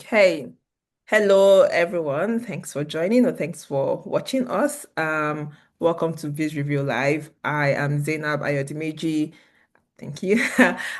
Okay. Hello, everyone. Thanks for joining or thanks for watching us. Welcome to Biz Review Live. I am Zainab Ayodimeji. Thank you.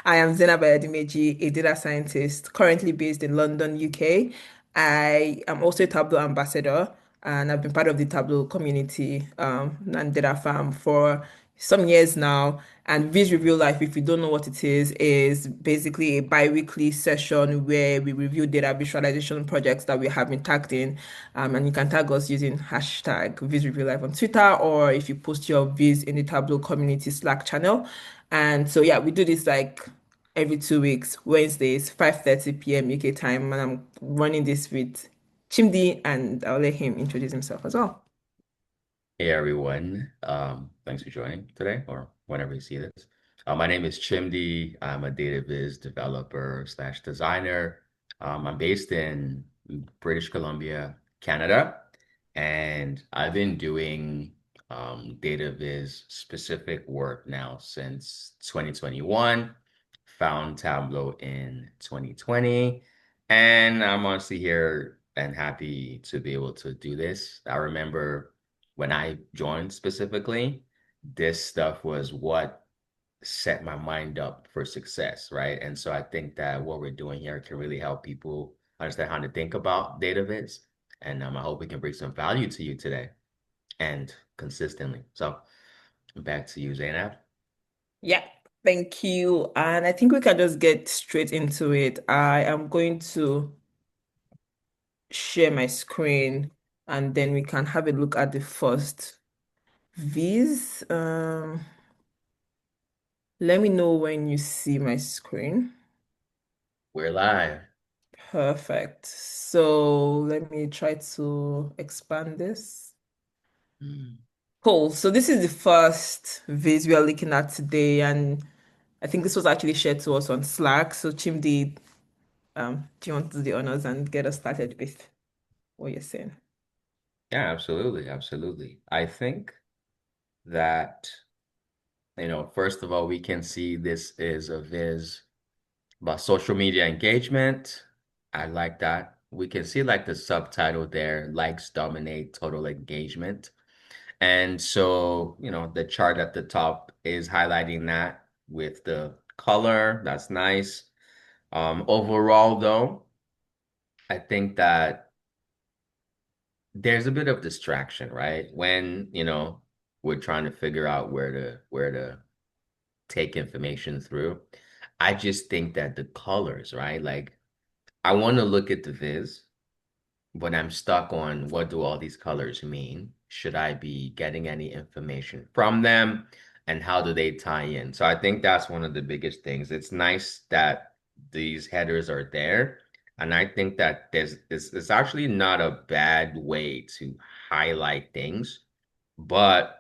I am Zainab Ayodimeji, a data scientist currently based in London, UK. I am also a Tableau ambassador, and I've been part of the Tableau community and data farm for some years now. And Viz Review Life, if you don't know what it is basically a bi-weekly session where we review data visualization projects that we have been tagged in. And you can tag us using hashtag Viz Review Life on Twitter, or if you post your Viz in the Tableau community Slack channel. And so yeah, we do this like every 2 weeks, Wednesdays, 5:30 p.m. UK time, and I'm running this with Chimdi, and I'll let him introduce himself as well. Hey everyone, thanks for joining today or whenever you see this. My name is Chimdi. I'm a data viz developer slash designer. I'm based in British Columbia, Canada, and I've been doing data viz specific work now since 2021. Found Tableau in 2020, and I'm honestly here and happy to be able to do this. I remember when I joined specifically, this stuff was what set my mind up for success, right? And so I think that what we're doing here can really help people understand how to think about data viz. And I hope we can bring some value to you today and consistently. So back to you, Zainab. Yeah, thank you. And I think we can just get straight into it. I am going to share my screen and then we can have a look at the first Viz. Let me know when you see my screen. We're live. Perfect. So let me try to expand this. Hmm. Cool. So this is the first Viz we are looking at today, and I think this was actually shared to us on Slack. So Chimdi, do you want to do the honors and get us started with what you're saying? Yeah, absolutely, absolutely. I think that, first of all, we can see this is a viz about social media engagement. I like that. We can see like the subtitle there, likes dominate total engagement. And so, the chart at the top is highlighting that with the color. That's nice. Overall, though, I think that there's a bit of distraction, right? When, we're trying to figure out where to take information through. I just think that the colors, right? Like I want to look at the viz, but I'm stuck on what do all these colors mean? Should I be getting any information from them? And how do they tie in? So I think that's one of the biggest things. It's nice that these headers are there. And I think that it's actually not a bad way to highlight things. But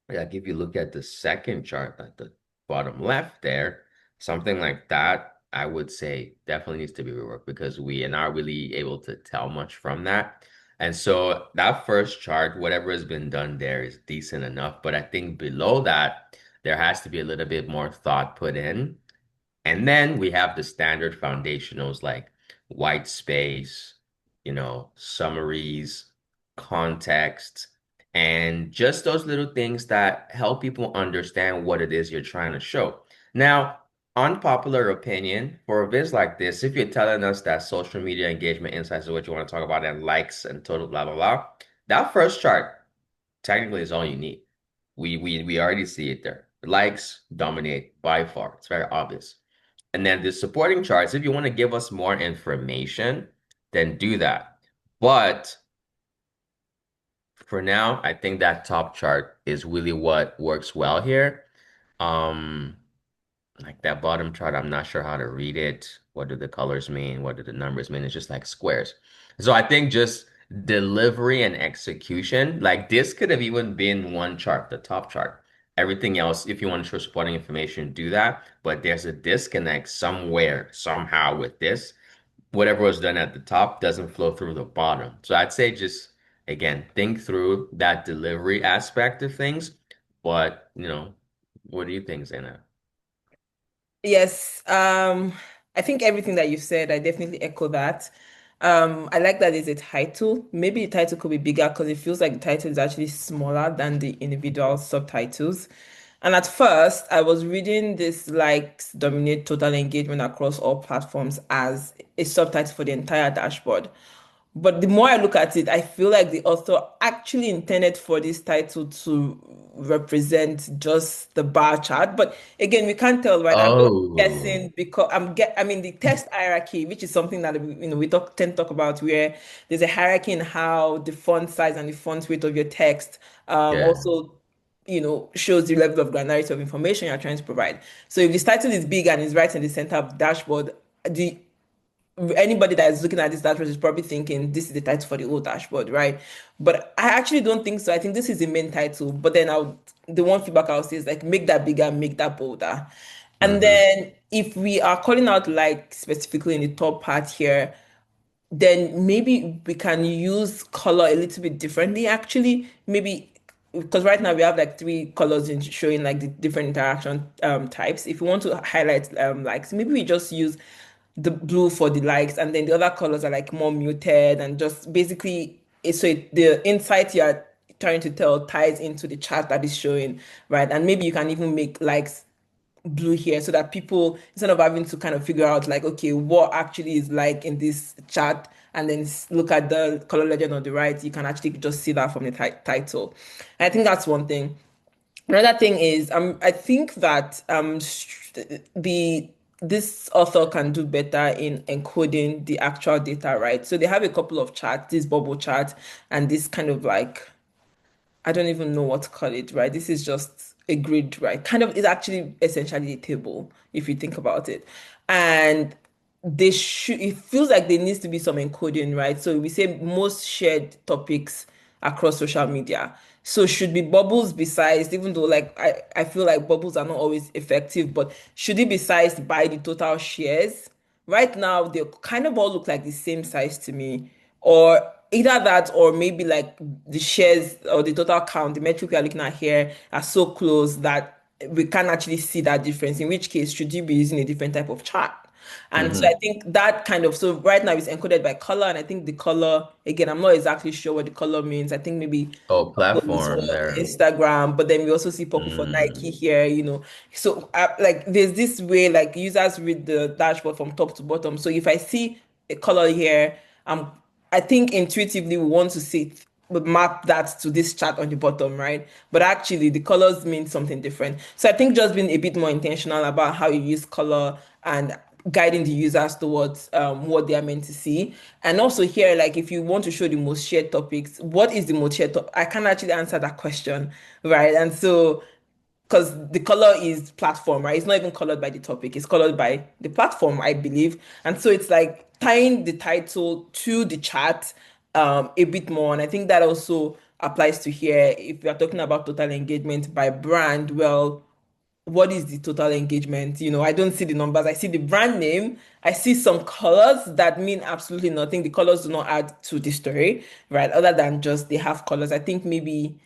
like if you look at the second chart at the bottom left there, something like that, I would say definitely needs to be reworked because we are not really able to tell much from that. And so that first chart, whatever has been done there is decent enough. But I think below that, there has to be a little bit more thought put in. And then we have the standard foundationals like white space, summaries, context, and just those little things that help people understand what it is you're trying to show. Now, unpopular opinion for a viz like this, if you're telling us that social media engagement insights is what you want to talk about and likes and total blah blah blah, that first chart technically is all you need. We already see it there. Likes dominate by far. It's very obvious. And then the supporting charts, if you want to give us more information, then do that. But for now, I think that top chart is really what works well here. Um, like that bottom chart, I'm not sure how to read it. What do the colors mean? What do the numbers mean? It's just like squares. So I think just delivery and execution, like this could have even been one chart, the top chart. Everything else, if you want to show supporting information, do that. But there's a disconnect somewhere, somehow with this. Whatever was done at the top doesn't flow through the bottom. So I'd say just, again, think through that delivery aspect of things. But, what do you think, Zainab? Yes, I think everything that you said, I definitely echo that. I like that it's a title. Maybe the title could be bigger because it feels like the title is actually smaller than the individual subtitles. And at first, I was reading this likes dominate total engagement across all platforms as a subtitle for the entire dashboard. But the more I look at it, I feel like the author actually intended for this title to represent just the bar chart. But again, we can't tell, right? I'm just Oh, guessing because I mean, the text hierarchy, which is something that we tend to talk about, where there's a hierarchy in how the font size and the font weight of your text yeah. also shows the level of granularity of information you're trying to provide. So if the title is big and is right in the center of the dashboard, the anybody that is looking at this dashboard is probably thinking this is the title for the whole dashboard, right? But I actually don't think so. I think this is the main title. But then the one feedback I'll say is like make that bigger, make that bolder. And Hmm. then if we are calling out like specifically in the top part here, then maybe we can use color a little bit differently actually. Maybe because right now we have like three colors in showing like the different interaction types. If we want to highlight likes, maybe we just use the blue for the likes, and then the other colors are like more muted and just basically the insight you're trying to tell ties into the chart that is showing, right? And maybe you can even make likes blue here so that people, instead of having to kind of figure out like, okay, what actually is like in this chart and then look at the color legend on the right, you can actually just see that from the title. And I think that's one thing. Another thing is, I think that the this author can do better in encoding the actual data, right? So they have a couple of charts, this bubble chart and this kind of like I don't even know what to call it, right? This is just a grid, right? Kind of, it's actually essentially a table if you think about it. And it feels like there needs to be some encoding, right? So we say most shared topics across social media. So should be bubbles be sized, even though like I feel like bubbles are not always effective, but should it be sized by the total shares? Right now, they kind of all look like the same size to me, or either that, or maybe like the shares or the total count, the metric we are looking at here are so close that we can't actually see that difference. In which case, should you be using a different type of chart? And so I Hmm. think that kind of, so right now it's encoded by color, and I think the color, again, I'm not exactly sure what the color means. I think maybe Oh, purple is for platform there. Instagram, but then we also see purple for Nike Mm. here. So like there's this way like users read the dashboard from top to bottom. So if I see a color here, um, I think intuitively we want to see it, but map that to this chart on the bottom, right? But actually the colors mean something different. So I think just being a bit more intentional about how you use color and guiding the users towards what they are meant to see. And also here, like if you want to show the most shared topics, what is the most shared topic? I can't actually answer that question, right? And so because the color is platform, right? It's not even colored by the topic, it's colored by the platform, I believe. And so it's like tying the title to the chat a bit more. And I think that also applies to here. If we are talking about total engagement by brand, well, what is the total engagement? I don't see the numbers. I see the brand name. I see some colors that mean absolutely nothing. The colors do not add to the story, right? Other than just they have colors. I think maybe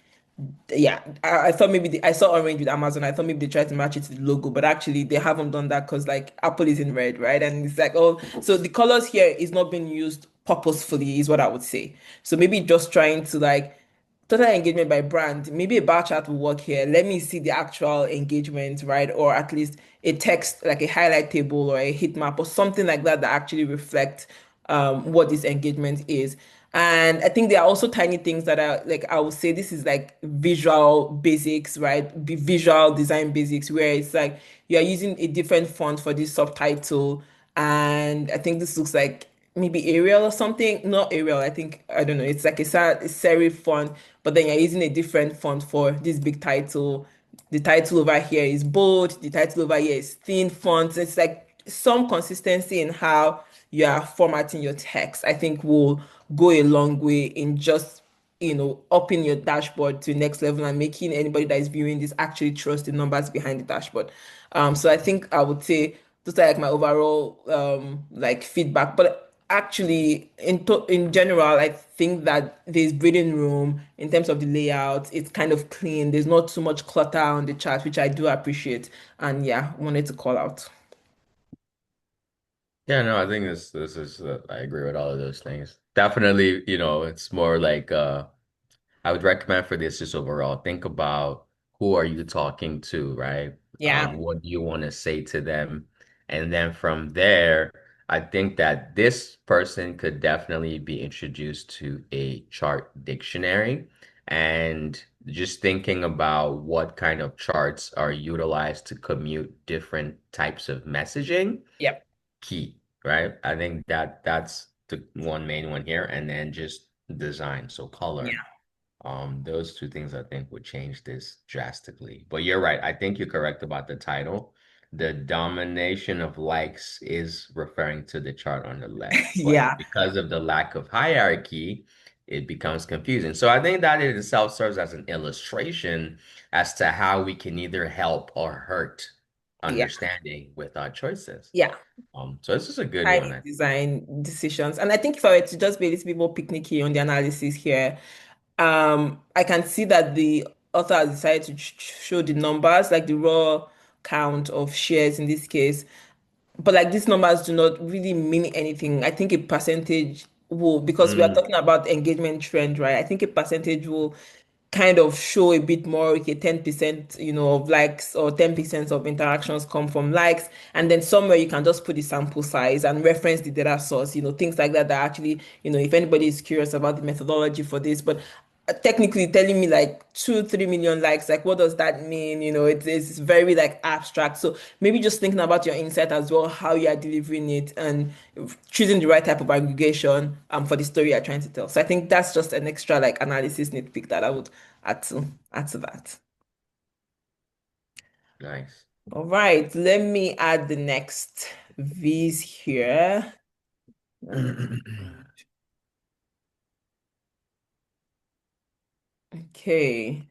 yeah, I thought maybe I saw orange with Amazon. I thought maybe they tried to match it to the logo, but actually they haven't done that because like Apple is in red, right? And it's like, oh, so the colors here is not being used purposefully, is what I would say. So maybe just trying to like total engagement by brand, maybe a bar chart will work here. Let me see the actual engagement, right? Or at least a text like a highlight table or a heat map or something like that that actually reflect what this engagement is. And I think there are also tiny things that are like I would say this is like visual basics, right? Visual design basics, where it's like you are using a different font for this subtitle, and I think this looks like maybe Arial or something. Not Arial, I think I don't know. It's like a serif font, but then you're using a different font for this big title. The title over here is bold. The title over here is thin font. It's like some consistency in how you are formatting your text, I think will go a long way in just, upping your dashboard to the next level and making anybody that is viewing this actually trust the numbers behind the dashboard. So I think I would say those are like my overall like feedback. But actually, in general, I think that there's breathing room in terms of the layout. It's kind of clean. There's not too much clutter on the chart, which I do appreciate. And yeah, wanted to call out. Yeah, no, I think this is I agree with all of those things. Definitely, it's more like I would recommend for this just overall, think about who are you talking to, right? Yeah. What do you want to say to them? And then from there, I think that this person could definitely be introduced to a chart dictionary and just thinking about what kind of charts are utilized to commute different types of messaging, Yep. key, right? I think that that's the one main one here, and then just design, so color. Yeah. Those two things I think would change this drastically. But you're right. I think you're correct about the title. The domination of likes is referring to the chart on the left, but Yeah. because of the lack of hierarchy, it becomes confusing. So I think that in itself serves as an illustration as to how we can either help or hurt Yeah. understanding with our choices. Yeah. So this is a good High one. I design decisions. And I think if I were to just be a little bit more picnicky on the analysis here, I can see that the author has decided to show the numbers, like the raw count of shares in this case. But like these numbers do not really mean anything. I think a percentage will, because we are Mm, talking about engagement trend, right? I think a percentage will kind of show a bit more, okay, 10%, of likes or 10% of interactions come from likes. And then somewhere you can just put the sample size and reference the data source, things like that, that actually, if anybody is curious about the methodology for this, but technically telling me like 3 million likes, like what does that mean? It's very like abstract. So maybe just thinking about your insight as well, how you are delivering it and choosing the right type of aggregation for the story you're trying to tell. So I think that's just an extra like analysis nitpick that I would add to that. nice. All right, let me add the next V's here. Um, okay.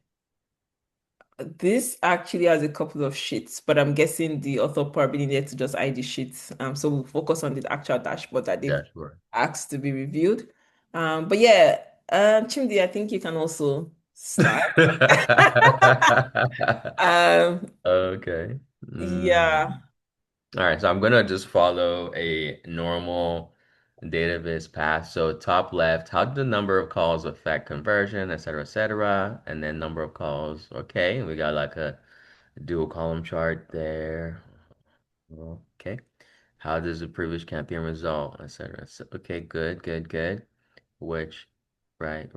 This actually has a couple of sheets, but I'm guessing the author probably needed to just hide the sheets. So we'll focus on the actual dashboard that they've Yeah, sure. asked to be reviewed. But yeah, Chimdi, I think you can also start. Um, Okay. yeah, All right, so I'm gonna just follow a normal database path. So top left, how did the number of calls affect conversion, et cetera, and then number of calls. Okay, we got like a dual column chart there. Okay. How does the previous campaign result, et cetera? So, okay, good, good, good. Which, right.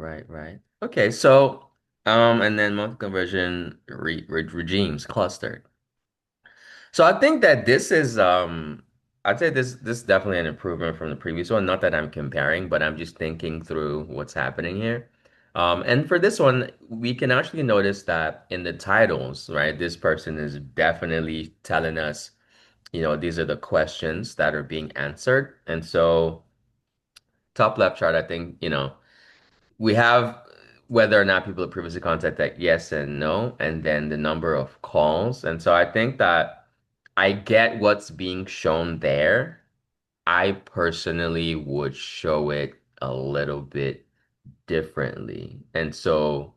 Okay, so and then month conversion regimes clustered. So I think that this is I'd say this is definitely an improvement from the previous one. Not that I'm comparing, but I'm just thinking through what's happening here. And for this one, we can actually notice that in the titles, right? This person is definitely telling us, these are the questions that are being answered. And so top left chart, I think, we have whether or not people have previously contacted yes and no, and then the number of calls. And so I think that I get what's being shown there. I personally would show it a little bit differently. And so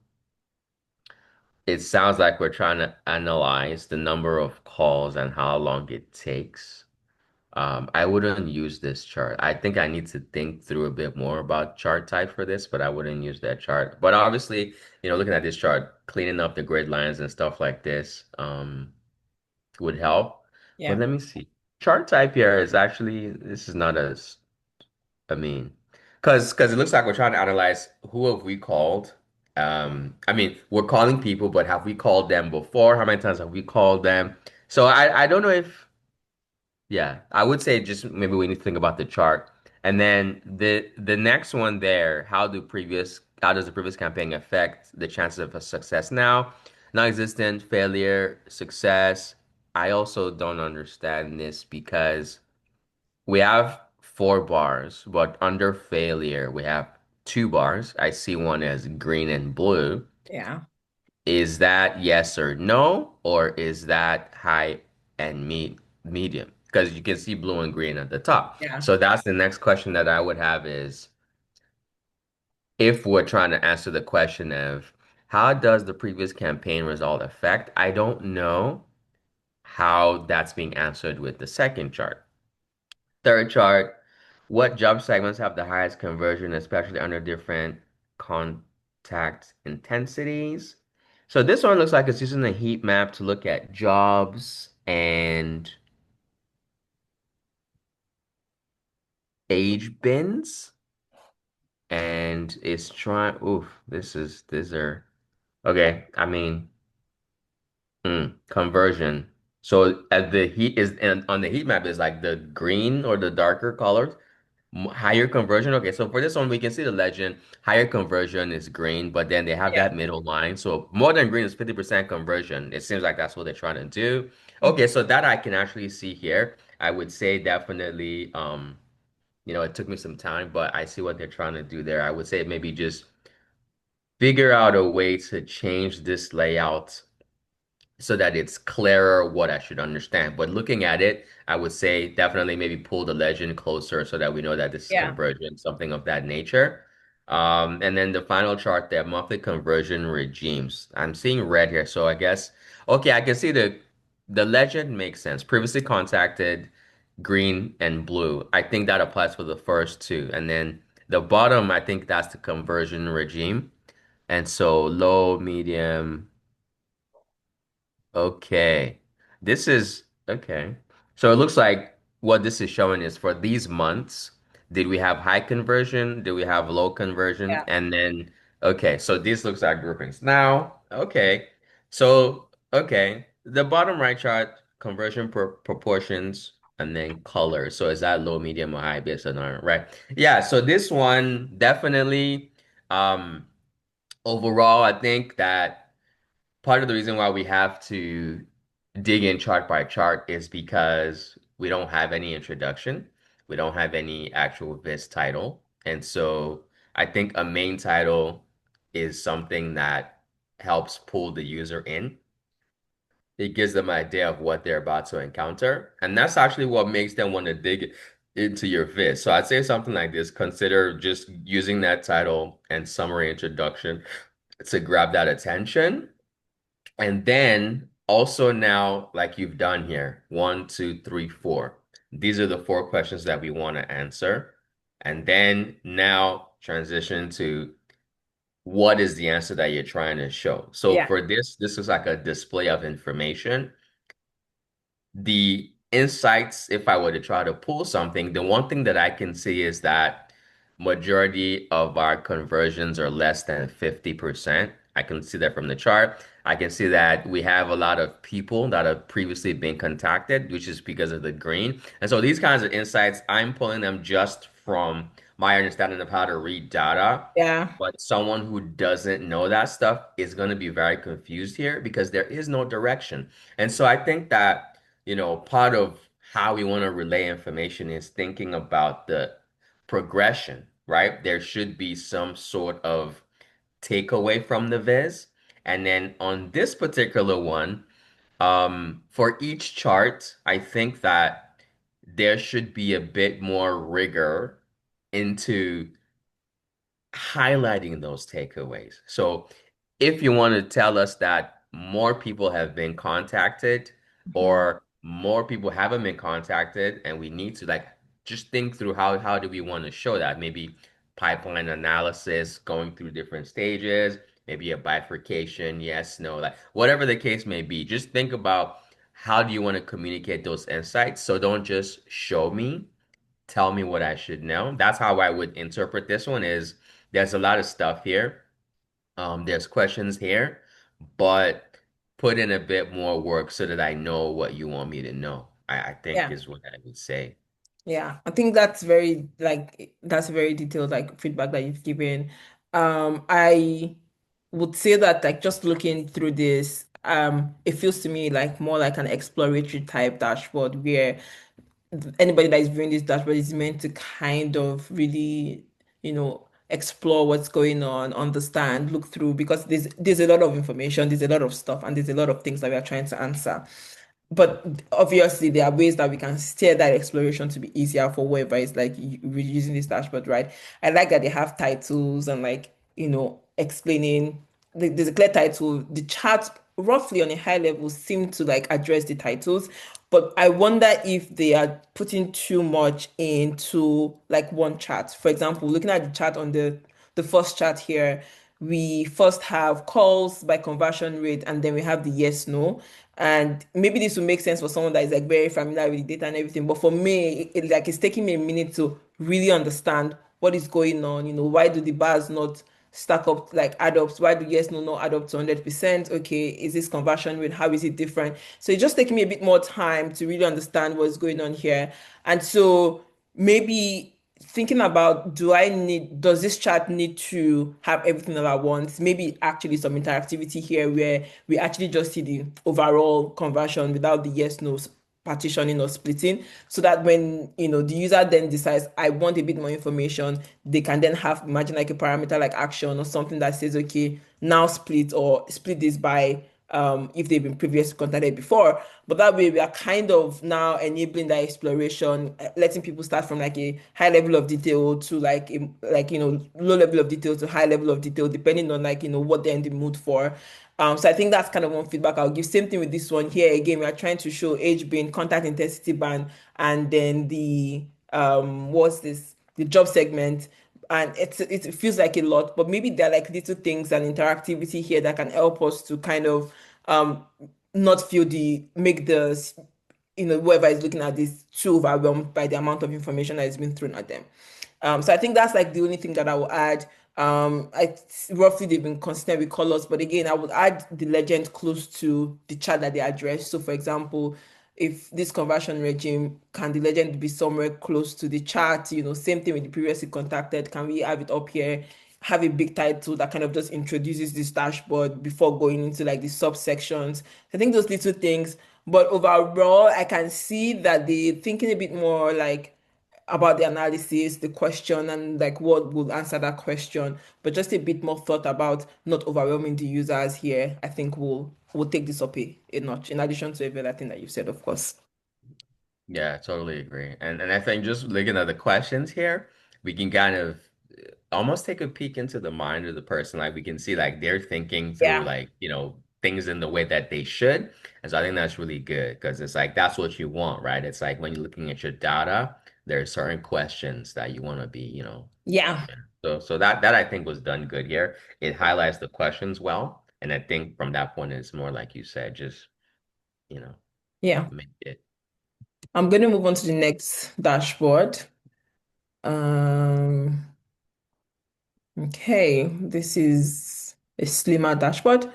it sounds like we're trying to analyze the number of calls and how long it takes. I wouldn't use this chart. I think I need to think through a bit more about chart type for this, but I wouldn't use that chart. But obviously, looking at this chart, cleaning up the grid lines and stuff like this, would help. But yeah, let me see. Chart type here is actually, this is not as, I mean, because it looks like we're trying to analyze who have we called. I mean, we're calling people, but have we called them before? How many times have we called them? So I don't know if yeah, I would say just maybe we need to think about the chart. And then the next one there, how does the previous campaign affect the chances of a success now? Non-existent, failure, success. I also don't understand this because we have 4 bars, but under failure we have 2 bars. I see one as green and blue. yeah, Is that yes or no, or is that high and medium? Because you can see blue and green at the top. yeah, So that's the next question that I would have is if we're trying to answer the question of how does the previous campaign result affect? I don't know how that's being answered with the second chart. Third chart, what job segments have the highest conversion, especially under different contact intensities? So this one looks like it's using a heat map to look at jobs and age bins. And it's trying, oof, these are, okay, I mean, conversion. So as the heat is and on the heat map is like the green or the darker colors, higher conversion. Okay, so for this one, we can see the legend. Higher conversion is green, but then they have Yeah. that middle line. So more than green is 50% conversion. It seems like that's what they're trying to do. Mhm. Okay, so that I can actually see here. I would say definitely, it took me some time, but I see what they're trying to do there. I would say maybe just figure out a way to change this layout so that it's clearer what I should understand. But looking at it, I would say definitely maybe pull the legend closer so that we know that this is Yeah. convergent, something of that nature. And then the final chart there, monthly conversion regimes. I'm seeing red here, so I guess okay, I can see the legend makes sense. Previously contacted, green and blue. I think that applies for the first two. And then the bottom, I think that's the conversion regime. And so low, medium. Okay. This is okay. So it looks like what this is showing is for these months, did we have high conversion? Did we have low conversion? Yeah. And then, okay, so this looks like groupings. Now, okay. So, okay. The bottom right chart, conversion proportions and then color. So is that low, medium, or high based on our, right? Yeah, so this one definitely, um, overall, I think that part of the reason why we have to dig in chart by chart is because we don't have any introduction. We don't have any actual Viz title. And so I think a main title is something that helps pull the user in. It gives them an idea of what they're about to encounter. And that's actually what makes them want to dig into your Viz. So I'd say something like this, consider just using that title and summary introduction to grab that attention. And then also now, like you've done here, one, two, three, four. These are the four questions that we want to answer. And then now transition to what is the answer that you're trying to show. So Yeah. for this is like a display of information. The insights, if I were to try to pull something, the one thing that I can see is that majority of our conversions are less than 50%. I can see that from the chart. I can see that we have a lot of people that have previously been contacted, which is because of the green. And so these kinds of insights, I'm pulling them just from my understanding of how to read data. Yeah. But someone who doesn't know that stuff is going to be very confused here because there is no direction. And so I think that part of how we want to relay information is thinking about the progression, right? There should be some sort of takeaway from the viz. And then on this particular one, for each chart, I think that there should be a bit more rigor into highlighting those takeaways. So if you want to tell us that more people have been contacted Mhm. or more people haven't been contacted and we need to like just think through how do we want to show that? Maybe pipeline analysis going through different stages, maybe a bifurcation, yes, no, like whatever the case may be. Just think about how do you want to communicate those insights? So don't just show me, tell me what I should know. That's how I would interpret this one is there's a lot of stuff here. There's questions here, but put in a bit more work so that I know what you want me to know. I think Yeah. is what I would say. Yeah, I think that's very that's very detailed like feedback that you've given. I would say that like just looking through this, it feels to me like more like an exploratory type dashboard where anybody that is viewing this dashboard is meant to kind of really, explore what's going on, understand, look through because there's a lot of information, there's a lot of stuff, and there's a lot of things that we are trying to answer. But obviously, there are ways that we can steer that exploration to be easier for whoever is like using this dashboard, right? I like that they have titles and like, explaining there's a clear title. The chart roughly on a high level seem to like address the titles, But I wonder if they are putting too much into like one chart. For example, looking at the chart on the first chart here, we first have calls by conversion rate, and then we have the yes no. And maybe this will make sense for someone that is like very familiar with the data and everything. But for me, like it's taking me a minute to really understand what is going on. Why do the bars not stack up, like add up? Why do yes no not add up to 100%? Okay, is this conversion rate? How is it different? So it's just taking me a bit more time to really understand what's going on here. And so maybe thinking about, does this chart need to have everything all at once? Maybe actually some interactivity here where we actually just see the overall conversion without the yes no partitioning or splitting, so that when the user then decides I want a bit more information, they can then have, imagine, like a parameter like action or something that says, okay, now split, or split this by if they've been previously contacted before. But that way we are kind of now enabling that exploration, letting people start from like a high level of detail to like low level of detail to high level of detail, depending on like what they're in the mood for. So I think that's kind of one feedback I'll give. Same thing with this one here. Again, we are trying to show age band, contact intensity band, and then the what's this? The job segment. And it feels like a lot, but maybe there are like little things and interactivity here that can help us to kind of um not feel the make the whoever is looking at this too overwhelmed by the amount of information that has been thrown at them. So I think that's like the only thing that I will add. I roughly they've been consistent with colors, but again, I would add the legend close to the chart that they address. So, for example, if this conversion regime, can the legend be somewhere close to the chart? Same thing with the previously contacted. Can we have it up here? Have a big title that kind of just introduces this dashboard before going into like the subsections. I think those little things. But overall, I can see that they're thinking a bit more like about the analysis, the question, and like what will answer that question, but just a bit more thought about not overwhelming the users here. I think we'll take this up a notch, in addition to every other thing that you said, of course. Yeah, I totally agree. And I think just looking at the questions here, we can kind of almost take a peek into the mind of the person. Like we can see like they're thinking through Yeah, like, things in the way that they should. And so I think that's really good because it's like that's what you want, right? It's like when you're looking at your data, there are certain questions that you want to be, yeah, yeah. So that I think was done good here. It highlights the questions well. And I think from that point it's more like you said, just, you know, yeah. make it. I'm going to move on to the next dashboard. Um, okay, this is a slimmer dashboard.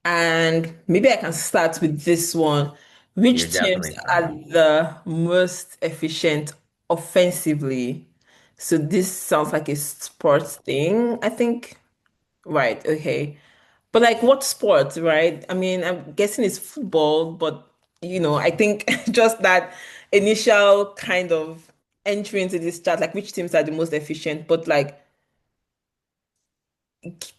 And maybe I can start with this one. You're Which teams definitely are fine. the most efficient offensively? So this sounds like a sports thing, I think. Right, okay. But like what sport, right? I mean, I'm guessing it's football, but I think just that initial kind of entry into this chat, like which teams are the most efficient, but like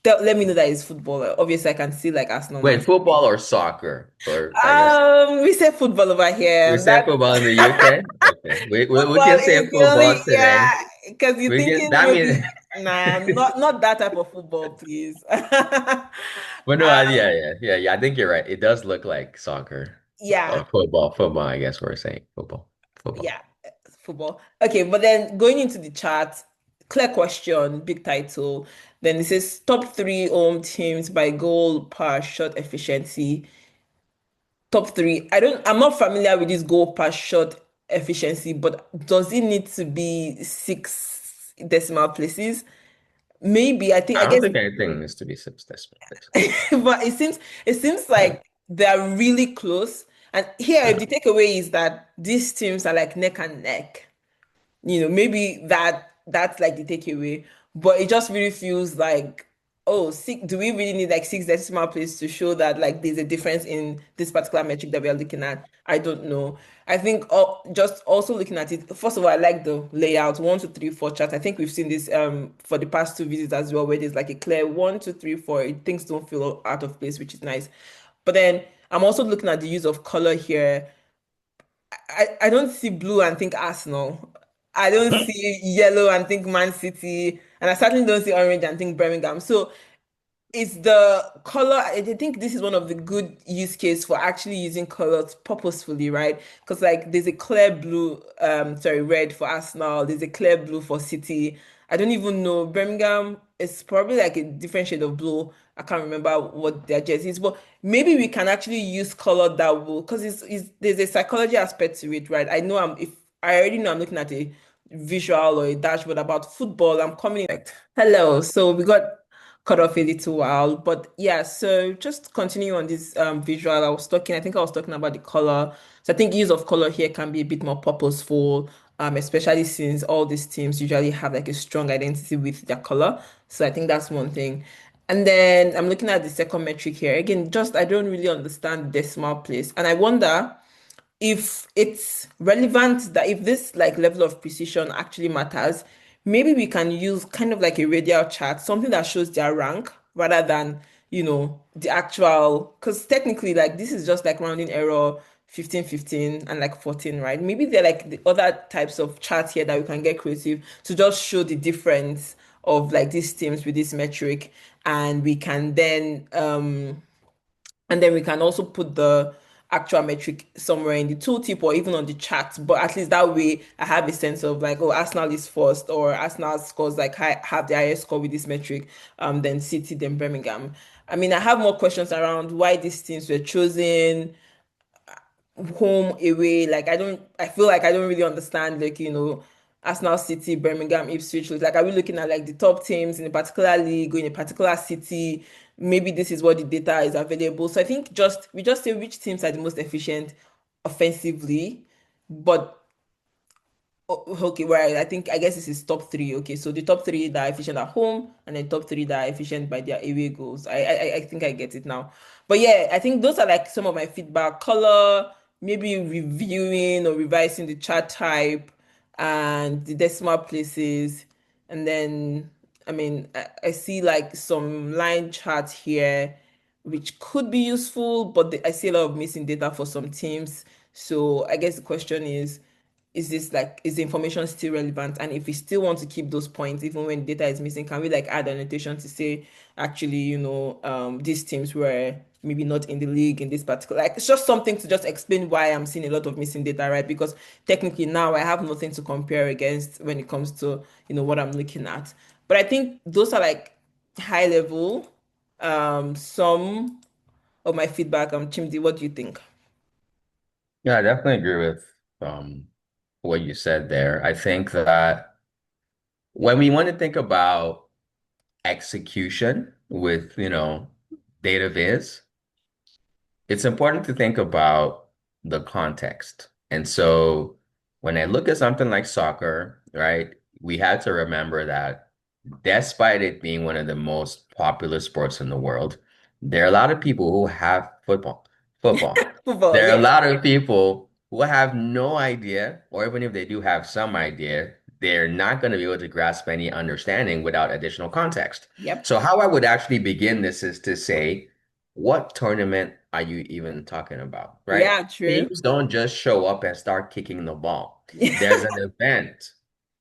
let me know that it's football. Obviously, I can see like Arsenal, Man Wait, City. football or soccer? Or I guess We say football over we here. say That football in the UK? Okay. We football can say is the football only, today. yeah, because you're We can thinking that maybe, means nah, not that type of football, please. but no, yeah. I think you're right. It does look like soccer Yeah, or football. Football, I guess we're saying football. Football. yeah, football. Okay, but then going into the chart, clear question, big title. Then it says top three home teams by goal per shot efficiency. Top three. I'm not familiar with this goal per shot efficiency, but does it need to be six decimal places? Maybe, I I don't guess, think anything needs to be substantial. but it seems like they're really close. And here Yeah. the takeaway is that these teams are like neck and neck. Maybe that's like the takeaway, but it just really feels like, oh, do we really need like six decimal places to show that like there's a difference in this particular metric that we are looking at? I don't know. I think just also looking at it, first of all, I like the layout, 1, 2, 3, 4 chart. I think we've seen this for the past two visits as well, where there's like a clear 1, 2, 3, 4. Things don't feel out of place, which is nice. But then I'm also looking at the use of color here. I don't see blue and think Arsenal. I don't see yellow and think Man City. And I certainly don't see orange and think Birmingham. So it's the color. I think this is one of the good use case for actually using colors purposefully, right? Because like there's a clear blue, sorry, red for Arsenal. There's a clear blue for City. I don't even know. Birmingham is probably like a different shade of blue. I can't remember what their jersey is, but maybe we can actually use color that will, because it's there's a psychology aspect to it, right? I know if I already know I'm looking at a visual or a dashboard about football, I'm coming in like, hello. So we got cut off a little while. But yeah, so just continue on this visual. I think I was talking about the color. So I think use of color here can be a bit more purposeful, especially since all these teams usually have like a strong identity with their color. So I think that's one thing. And then I'm looking at the second metric here. Again, just I don't really understand decimal place. And I wonder if it's relevant that if this like level of precision actually matters, maybe we can use kind of like a radial chart, something that shows their rank rather than, the actual, because technically like this is just like rounding error 15, 15, and like 14, right? Maybe they're like the other types of charts here that we can get creative to just show the difference of like these teams with this metric, and we can then we can also put the actual metric somewhere in the tooltip or even on the chat. But at least that way, I have a sense of like, oh, Arsenal is first, or Arsenal scores like have the highest score with this metric, then City, then Birmingham. I mean, I have more questions around why these teams were chosen, home, away. Like I feel like I don't really understand, like, Arsenal, City, Birmingham, Ipswich. Like, are we looking at like the top teams in a particular league or in a particular city? Maybe this is what the data is available. So I think just we just say which teams are the most efficient offensively, but okay, well, I guess this is top three. Okay, so the top three that are efficient at home, and then top three that are efficient by their away goals. I think I get it now. But yeah, I think those are like some of my feedback. Color, maybe reviewing or revising the chart type and the decimal places, and then I mean I see like some line charts here, which could be useful, but I see a lot of missing data for some teams. So I guess the question is this like is the information still relevant, and if we still want to keep those points even when data is missing, can we like add an annotation to say actually, these teams were maybe not in the league in this particular, like it's just something to just explain why I'm seeing a lot of missing data, right? Because technically now I have nothing to compare against when it comes to what I'm looking at. But I think those are like high level some of my feedback. Chimdi, what do you think? Yeah, I definitely agree with um, what you said there. I think that when we want to think about execution with, data viz, it's important to think about the context. And so when I look at something like soccer, right, we had to remember that despite it being one of the most popular sports in the world, there are a lot of people who have football. Football, There are a yeah. lot of people who have no idea, or even if they do have some idea, they're not going to be able to grasp any understanding without additional context. Yep. So how I would actually begin this is to say, what tournament are you even talking about, right? Yeah, true. Teams don't just show up and start kicking the ball. There's an event.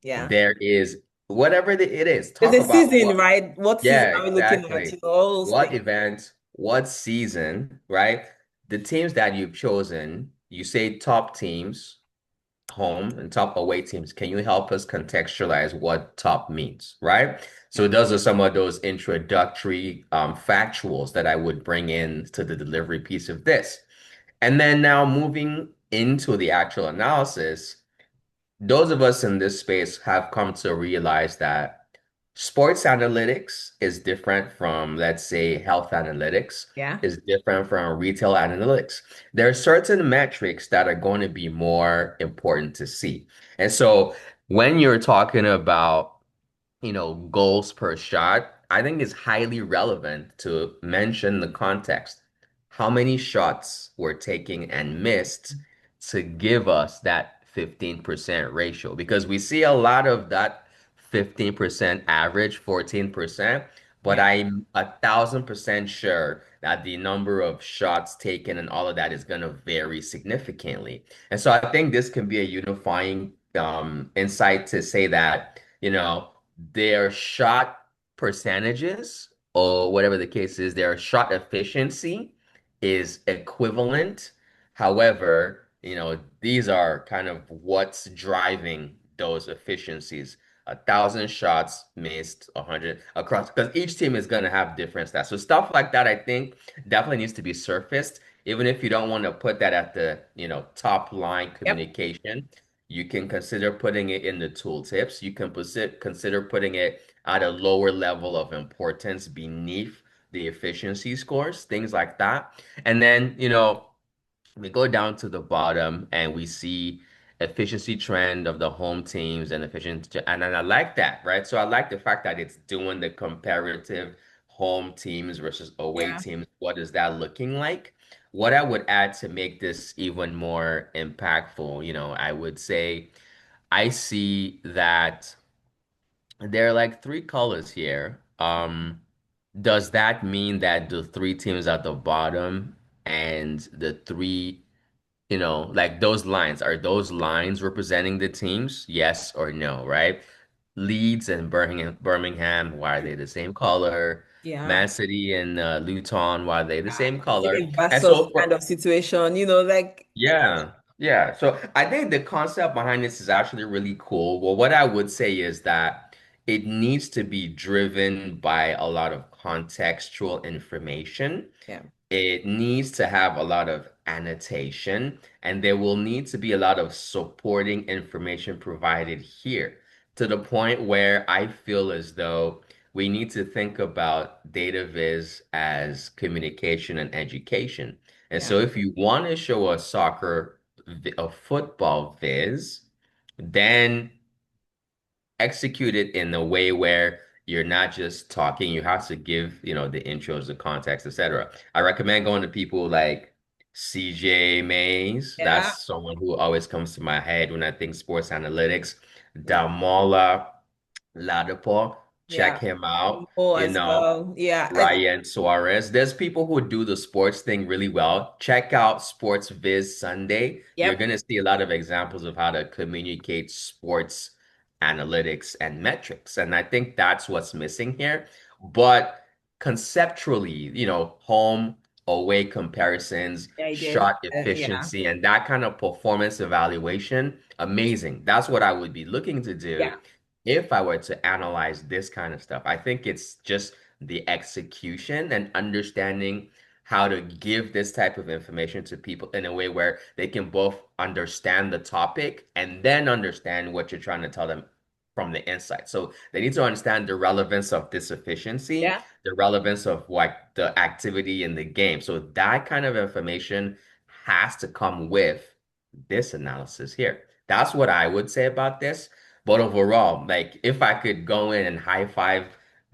Yeah. There is whatever it is. There's Talk a about season, what. right? What season Yeah, are we looking at? exactly. All those What things. event, what season, right? The teams that you've chosen, you say top teams, home and top away teams. Can you help us contextualize what top means, right? So Yeah. those are some of those introductory factuals that I would bring in to the delivery piece of this. And then now moving into the actual analysis, those of us in this space have come to realize that sports analytics is different from, let's say, health analytics, Yeah. is different from retail analytics. There are certain metrics that are going to be more important to see. And so when you're talking about goals per shot, I think it's highly relevant to mention the context. How many shots were taken and missed to give us that 15% ratio? Because we see a lot of that 15% average, 14%, but Yeah. I'm 1,000% sure that the number of shots taken and all of that is going to vary significantly. And so I think this can be a unifying insight to say that, their shot percentages or whatever the case is, their shot efficiency is equivalent. However, these are kind of what's driving those efficiencies. 1,000 shots missed, 100 across, because each team is going to have different stats. So stuff like that, I think, definitely needs to be surfaced. Even if you don't want to put that at the, top line Yep. communication, you can consider putting it in the tooltips. You can consider putting it at a lower level of importance beneath the efficiency scores, things like that. And then, we go down to the bottom and we see efficiency trend of the home teams and efficiency, and then I like that, right? So I like the fact that it's doing the comparative home teams versus away Yeah. teams. What is that looking like? What I would add to make this even more impactful, I would say I see that there are like three colors here. Does that mean that the three teams at the bottom and the three, like those lines, are those lines representing the teams? Yes or no, right? Leeds and Birmingham, why are they the same color? Yeah. Man City and Luton, why are they the same color? Even And versus so kind for of situation, like yeah, yeah. So I think the concept behind this is actually really cool. Well, what I would say is that it needs to be driven by a lot of contextual information. yeah, It needs to have a lot of annotation, and there will need to be a lot of supporting information provided here to the point where I feel as though we need to think about data viz as communication and education. And yeah, so if you want to show a a football viz, then execute it in a way where you're not just talking, you have to give, the intros, the context, etc. I recommend going to people like CJ Mays. yeah, That's someone who always comes to my head when I think sports analytics. yeah, Damola Ladapo, check yeah. him out. More as well. Yeah, Ryan Suarez. There's people who do the sports thing really well. Check out Sports Viz Sunday. You're yep, going to see a lot of examples of how to communicate sports analytics and metrics. And I think that's what's missing here. But conceptually, home away comparisons, the idea is shot yeah, efficiency, and that kind of performance evaluation, amazing. That's what I would be looking to do yeah, if I were to analyze this kind of stuff. I think it's just the execution and understanding how to give this type of information to people in a way where they can both understand the topic and then understand what you're trying to tell them from the inside. So they need to understand the relevance of this efficiency, yeah, the relevance of what the activity in the game. So that kind of information has to come with this analysis here. That's what I would say about this. But overall, like if I could go in and high five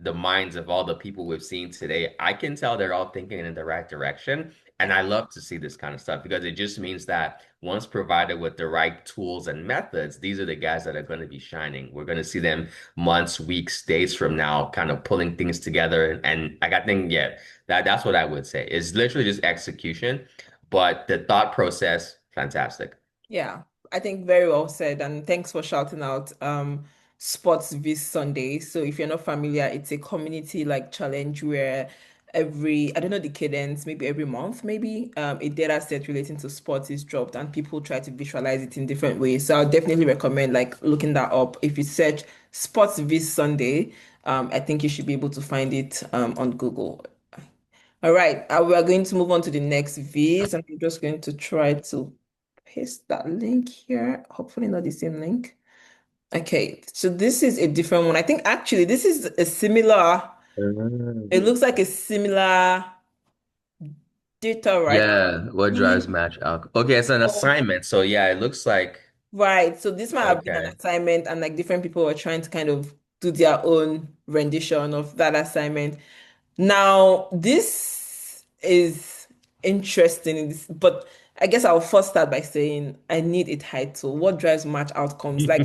the minds of all the people we've seen today, I can tell they're all thinking in the right direction. And yeah, I love to see this kind of stuff because it just means that once provided with the right tools and methods, these are the guys that are going to be shining. We're going to see them months, weeks, days from now, kind of pulling things together. And like I think, yeah, that's what I would say. It's literally just execution, but the thought process, fantastic. yeah. I think very well said, and thanks for shouting out Sports This Sunday. So if you're not familiar, it's a community like challenge where I don't know the cadence, maybe every month, maybe a data set relating to sports is dropped and people try to visualize it in different ways. So I'll definitely recommend like looking that up. If you search Sports This Sunday, I think you should be able to find it on Google. All right, we are going to move on to the next viz, and I'm just going to try to paste that link here. Hopefully not the same link. Okay, so this is a different one. I think actually this is a similar, it Mm. looks like a similar data, right? Yeah, what drives match alcohol? Okay, it's an assignment. So yeah, it looks like Right. So this might have been an okay. assignment, and like different people were trying to kind of do their own rendition of that assignment. Now, this is interesting, but I guess I'll first start by saying I need a title. What drives match outcomes? Like,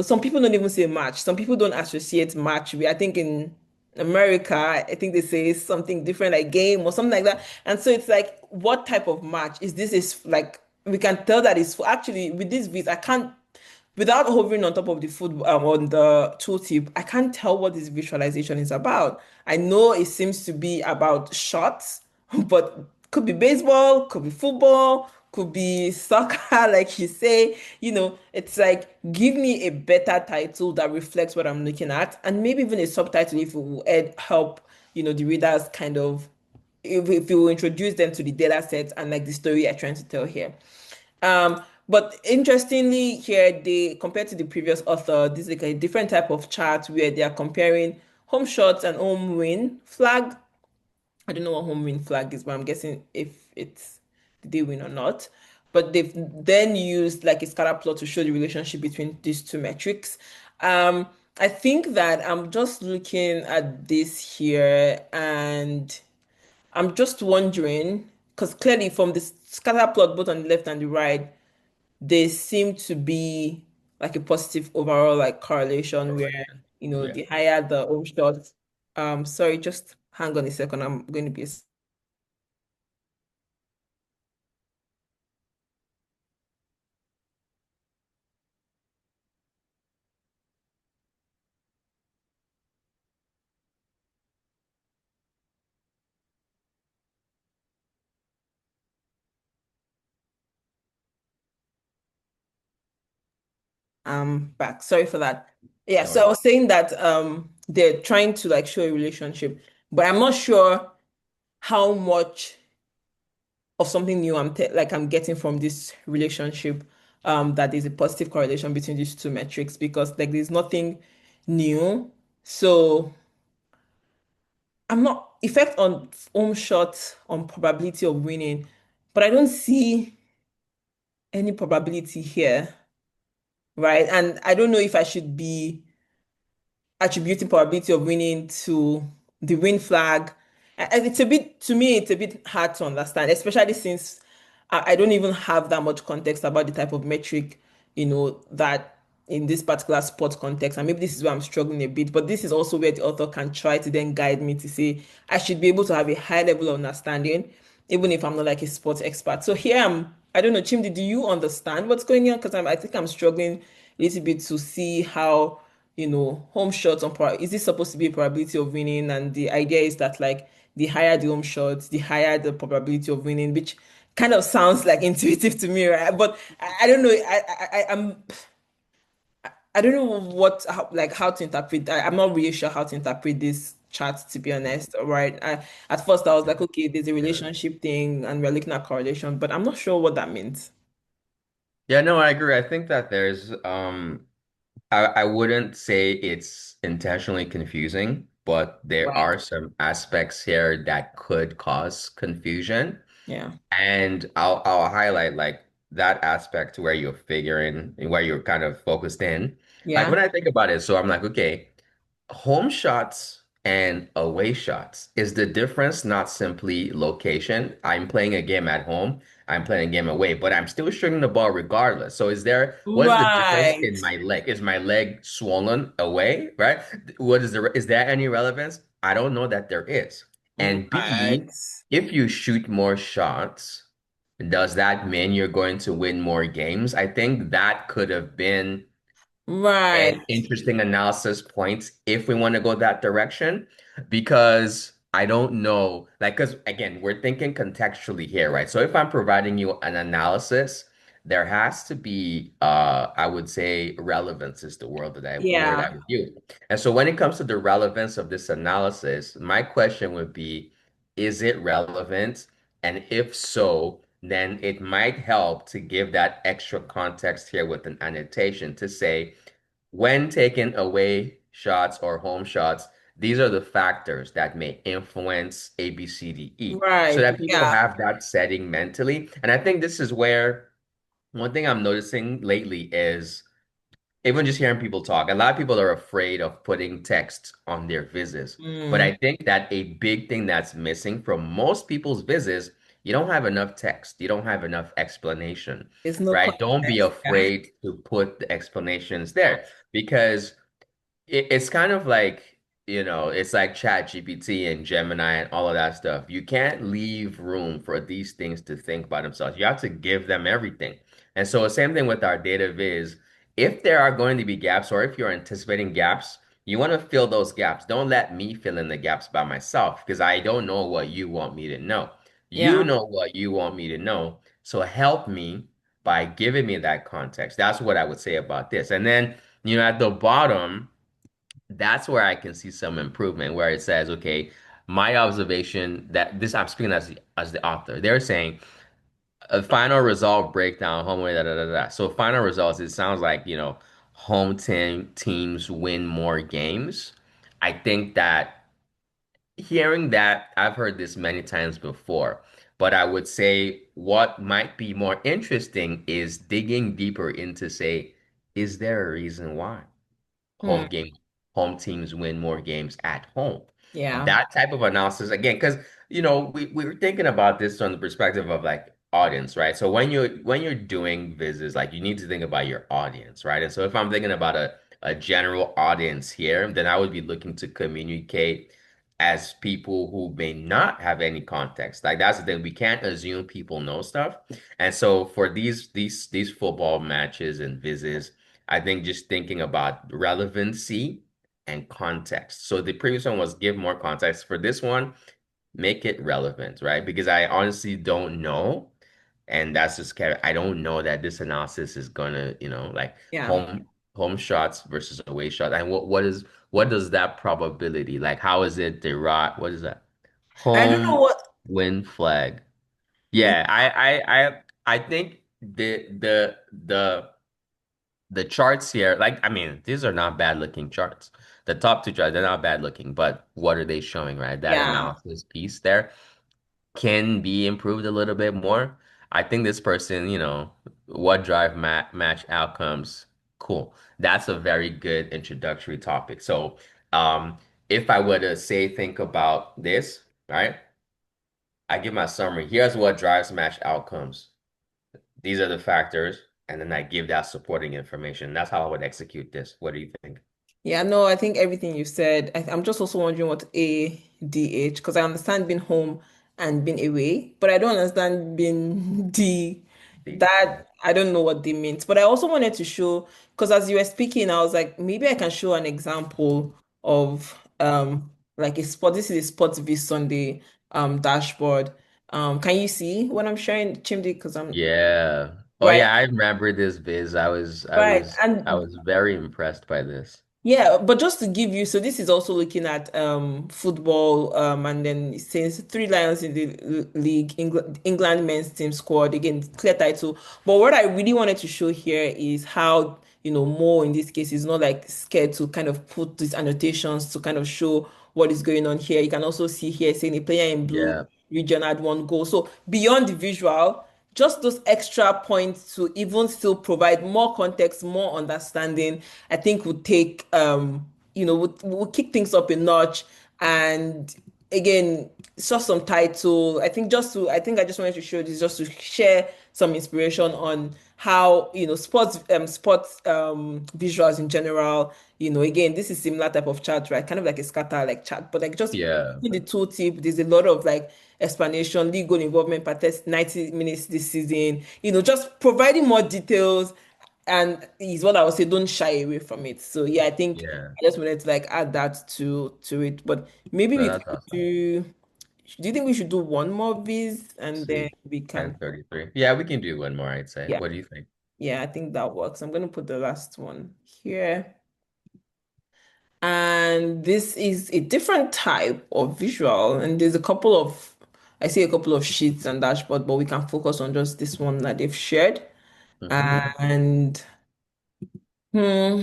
some people don't even say match. Some people don't associate match with, I think in America, I think they say something different, like game or something like that. And so it's like, what type of match is this? Is like, we can tell that it's actually with this vis, I can't without hovering on top of the foot on the tooltip, I can't tell what this visualization is about. I know it seems to be about shots, but could be baseball, could be football, could be soccer, like you say. It's like give me a better title that reflects what I'm looking at, and maybe even a subtitle if it will help, the readers kind of if you introduce them to the data set and like the story you're trying to tell here. But interestingly, here they compared to the previous author, this is like a different type of chart where they are comparing home shots and home win flag. I don't know what home win flag is, but I'm guessing if it's did they win or not. But they've then used like a scatter plot to show the relationship between these two metrics. Um, I think that I'm just looking at this here and I'm just wondering, because clearly from the scatter plot, both on the left and the right, there seem to be like a positive overall like correlation where, Correction. Yeah. the higher the home shot. Sorry, just hang on a second. I'm going to be back. Sorry for that. Yeah, No so I worries. was saying that they're trying to like show a relationship, but I'm not sure how much of something new I'm getting from this relationship, that there's a positive correlation between these two metrics because like there's nothing new. So I'm not effect on home shot on probability of winning, but I don't see any probability here, right? And I don't know if I should be attributing probability of winning to the win flag. And it's a bit, to me, it's a bit hard to understand, especially since I don't even have that much context about the type of metric, that in this particular sport context. And maybe this is where I'm struggling a bit, but this is also where the author can try to then guide me to say I should be able to have a high level of understanding, even if I'm not like a sports expert. So here I don't know, Chimdi, do you understand what's going on? Because I think I'm struggling a little bit to see how home shots is this supposed to be a probability of winning? And the idea is that like the higher the home shots, the higher the probability of winning, which kind of sounds like intuitive to me, right? But I don't know. I don't know how to interpret. I'm not really sure how to interpret this chart, to be honest. Right? At first, I was like, okay, there's a Yeah. relationship thing, and we're looking at correlation, but I'm not sure what that means. Yeah, no, I agree. I think that there's I wouldn't say it's intentionally confusing, but there Right. are some aspects here that could cause confusion. Yeah. And I'll highlight like that aspect where you're figuring where you're kind of focused in. Like Yeah. when I think about it, so I'm like, okay, home shots and away shots, is the difference not simply location? I'm playing a game at home, I'm playing a game away, but I'm still shooting the ball regardless. So what is the difference Right. in my leg? Is my leg swollen away, right? Is there any relevance? I don't know that there is. And Right. B, if you shoot more shots, does that mean you're going to win more games? I think that could have been Right. an interesting analysis point if we want to go that direction, because I don't know, like, because again, we're thinking contextually here, right? So if I'm providing you an analysis, there has to be, I would say, relevance is the word Yeah. I would use. And so when it comes to the relevance of this analysis, my question would be, is it relevant? And if so, then it might help to give that extra context here with an annotation to say, when taking away shots or home shots, these are the factors that may influence A, B, C, D, E, so Right. that people Yeah. have that setting mentally. And I think this is where one thing I'm noticing lately is even just hearing people talk, a lot of people are afraid of putting text on their vises. But Mm. I think that a big thing that's missing from most people's vises, you don't have enough text. You don't have enough explanation, There's no right? Don't be context. Yeah. afraid to put the explanations there because it's kind of like, it's like Chat GPT and Gemini and all of that stuff. You can't leave room for these things to think by themselves. You have to give them everything. And so same thing with our data viz. if there are going to be gaps or if you're anticipating gaps, you want to fill those gaps. Don't let me fill in the gaps by myself because I don't know what you want me to know. You Yeah. know what you want me to know. So help me by giving me that context. That's what I would say about this. And then, at the bottom, that's where I can see some improvement where it says, okay, my observation that this I'm speaking as the author. They're saying a final result breakdown, home away, da da da da. So final results, it sounds like, home teams win more games. I think that hearing that, I've heard this many times before, but I would say what might be more interesting is digging deeper into say, is there a reason why? Hmm. home game home teams win more games at home. Yeah. That type of analysis again, because we were thinking about this from the perspective of like audience, right? So when you're doing visits, like you need to think about your audience, right? And so if I'm thinking about a general audience here, then I would be looking to communicate as people who may not have any context. Like that's the thing, we can't assume people know stuff. And so for these football matches and visits, I think just thinking about relevancy and context. So the previous one was give more context. For this one, make it relevant, right? Because I honestly don't know. And that's just kind of, I don't know that this analysis is gonna, like Yeah. home shots versus away shots. And what does that probability like? How is it derived? What is that? I don't know Home what. win flag. Yeah. Yeah, I think the charts here, like, I mean, these are not bad looking charts. The top two charts, they're not bad looking, but what are they showing, right? That Yeah. analysis piece there can be improved a little bit more. I think this person, what drive match outcomes, cool. That's a very good introductory topic. So, if I were to say, think about this, right? I give my summary. Here's what drives match outcomes. These are the factors, and then I give that supporting information. That's how I would execute this. What do you think? Yeah, no, I think everything you said. I'm just also wondering what ADH, because I understand being home and being away, but I don't understand being D. Yeah. That I don't know what they meant. But I also wanted to show, because as you were speaking, I was like, maybe I can show an example of like a spot. This is a Sports V Sunday dashboard. Can you see what I'm showing, Chimdi? Because I'm Yeah. Oh right, yeah, I remember this viz. I was I right. was I And was very impressed by this. yeah, but just to give you, so this is also looking at football and then since three lions in the league, England men's team squad again, clear title. But what I really wanted to show here is how, more in this case is not like scared to kind of put these annotations to kind of show what is going on here. You can also see here saying a player in blue Yeah. region had one goal. So beyond the visual, just those extra points to even still provide more context, more understanding, I think would take would kick things up a notch. And again, it's just some title. I think I just wanted to show this just to share some inspiration on how, sports visuals in general, again, this is similar type of chart, right? Kind of like a scatter like chart, but like just Yeah. in the tooltip, there's a lot of like explanation, league goal involvement per test, 90 minutes this season, just providing more details. And is what I would say, don't shy away from it. So yeah, I think Yeah. I just wanted to like add that to it. But maybe No, we that's could awesome. do you think we should do one more viz Let's and then see. we can 10:33. Yeah, we can do one more, I'd say. yeah. What do you think? Yeah, I think that works. I'm gonna put the last one here. And this is a different type of visual. And I see a couple of sheets and dashboard, but we can focus on just this one that they've shared. Hmm. And hmm,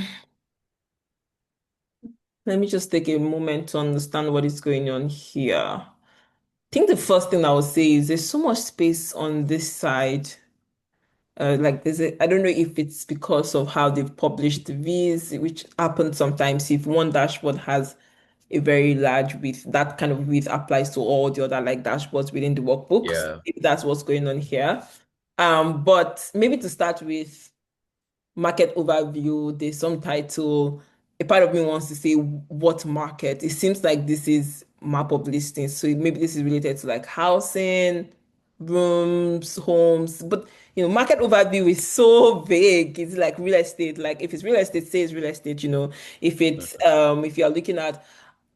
let me just take a moment to understand what is going on here. I think the first thing I would say is there's so much space on this side. Like I don't know if it's because of how they've published the Vs, which happens sometimes if one dashboard has a very large width, that kind of width applies to all the other like dashboards within the workbooks. Yeah. If that's what's going on here. But maybe to start with, market overview, there's some title. A part of me wants to say what market. It seems like this is map of listings. So maybe this is related to like housing, rooms, homes. But market overview is so vague. It's like real estate. Like if it's real estate, say it's real estate. If it's if you're looking at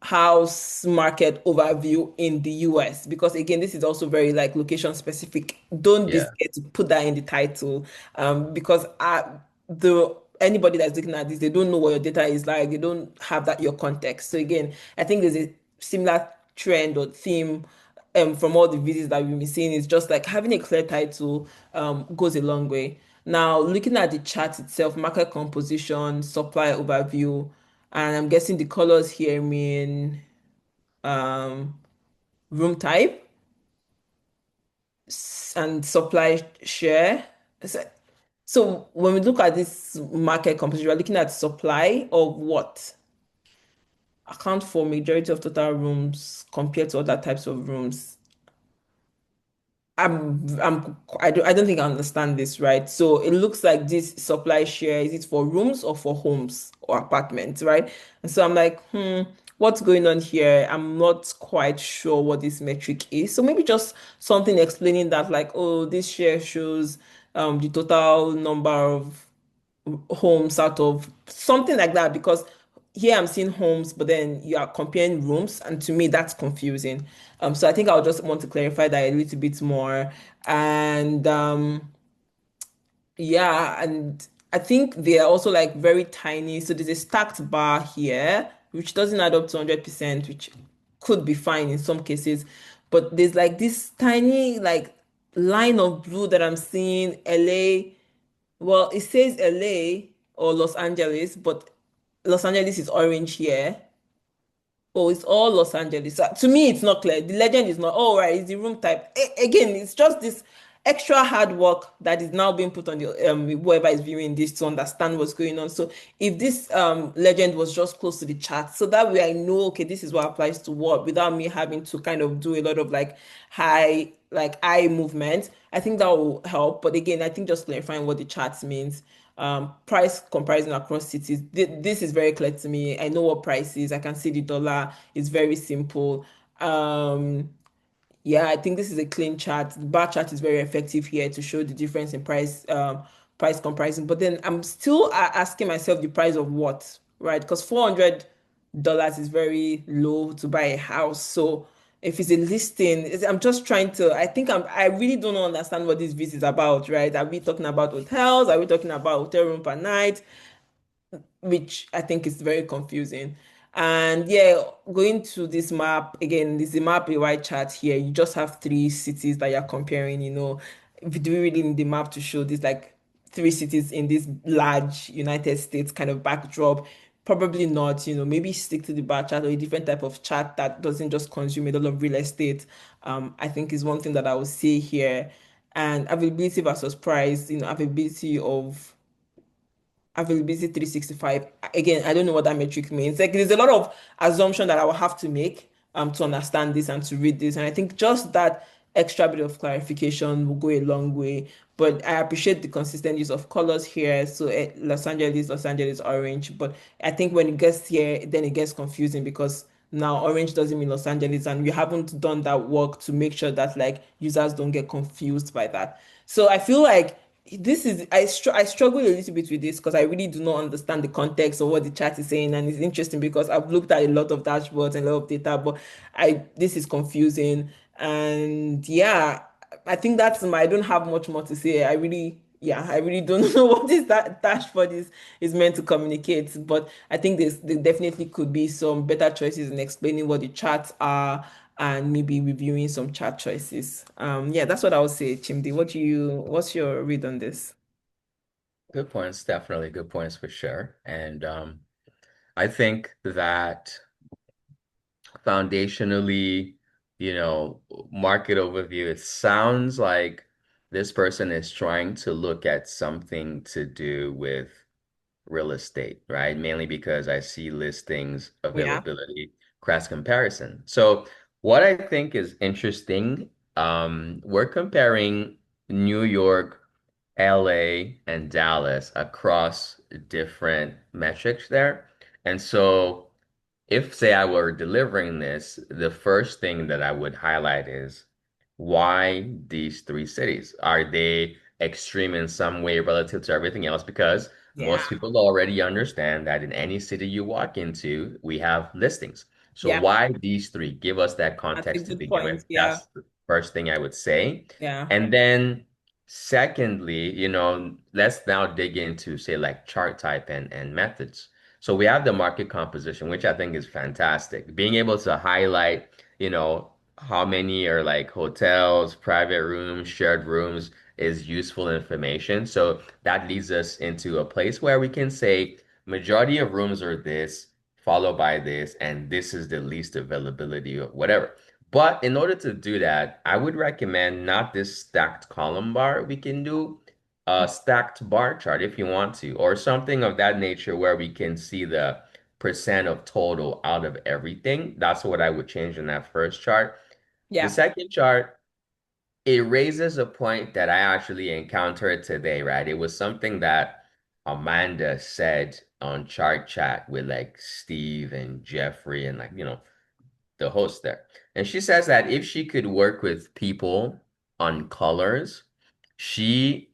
house market overview in the US, because again, this is also very like location specific. Don't be Yeah. scared to put that in the title, because the anybody that's looking at this, they don't know what your data is like. They don't have that your context. So again, I think there's a similar trend or theme from all the videos that we've been seeing. Is just like having a clear title goes a long way. Now, looking at the chart itself, market composition, supply overview, and I'm guessing the colors here mean um, room type and supply share. So, so when we look at this market composition, we're looking at supply of what? Account for majority of total rooms compared to other types of rooms. I don't think I understand this right. So it looks like this supply share, is it for rooms or for homes or apartments, right? And so I'm like, what's going on here? I'm not quite sure what this metric is. So maybe just something explaining that, like, oh, this share shows the total number of homes out of something like that, because here I'm seeing homes, but then you are comparing rooms, and to me that's confusing. So I think I'll just want to clarify that a little bit more. And yeah, and I think they are also like very tiny. So there's a stacked bar here, which doesn't add up to 100%, which could be fine in some cases. But there's like this tiny like line of blue that I'm seeing. LA, well, it says LA or Los Angeles, but Los Angeles is orange here. Oh, it's all Los Angeles. To me, it's not clear. The legend is not, oh, right, it's the room type. Again, it's just this extra hard work that is now being put on the whoever is viewing this to understand what's going on. So if this legend was just close to the chart, so that way I know, okay, this is what applies to what, without me having to kind of do a lot of like eye movement, I think that will help. But again, I think just clarifying what the charts means. Price comparison across cities. This is very clear to me. I know what price is. I can see the dollar. It's very simple. Um, yeah, I think this is a clean chart. The bar chart is very effective here to show the difference in price comparison. But then I'm still asking myself the price of what, right? Because $400 is very low to buy a house. So if it's a listing, I'm just trying to. I really don't understand what this visit is about, right? Are we talking about hotels? Are we talking about hotel room per night? Which I think is very confusing. And yeah, going to this map again, this is a map, a white chart here. You just have three cities that you're comparing. Do we really need the map to show this like three cities in this large United States kind of backdrop? Probably not. Maybe stick to the bar chart or a different type of chart that doesn't just consume a lot of real estate. I think is one thing that I would say here. And availability versus price, availability of availability 365. Again, I don't know what that metric means. Like there's a lot of assumption that I will have to make to understand this and to read this. And I think just that extra bit of clarification will go a long way. But I appreciate the consistent use of colors here. So Los Angeles orange. But I think when it gets here, then it gets confusing because now orange doesn't mean Los Angeles, and we haven't done that work to make sure that like users don't get confused by that. So I feel like this is I struggle a little bit with this because I really do not understand the context of what the chat is saying, and it's interesting because I've looked at a lot of dashboards and a lot of data, but I this is confusing. And yeah, I think I don't have much more to say. I really don't know what this that dashboard is meant to communicate, but I think there definitely could be some better choices in explaining what the charts are and maybe reviewing some chart choices. Yeah, that's what I would say, Chimdi. What's your read on this? Good points, definitely good points for sure. And I think that foundationally, market overview, it sounds like this person is trying to look at something to do with real estate, right? Mainly because I see listings, Yeah. availability, cross comparison. So what I think is interesting, we're comparing New York, LA, and Dallas across different metrics there. And so if, say, I were delivering this, the first thing that I would highlight is why these three cities? Are they extreme in some way relative to everything else because Yeah. most people already understand that in any city you walk into, we have listings. So Yeah. why these three? Give us that That's a context to good begin with. point. Yeah. That's the first thing I would say. Yeah. And then secondly, let's now dig into say like chart type and methods. So we have the market composition, which I think is fantastic. Being able to highlight, how many are like hotels, private rooms, shared rooms is useful information. So that leads us into a place where we can say majority of rooms are this, followed by this, and this is the least availability or whatever. But in order to do that, I would recommend not this stacked column bar. We can do a stacked bar chart if you want to, or something of that nature where we can see the percent of total out of everything. That's what I would change in that first chart. The Yeah. second chart, it raises a point that I actually encountered today, right? It was something that Amanda said on Chart Chat with like Steve and Jeffrey and like, the host there. And she says that if she could work with people on colors, she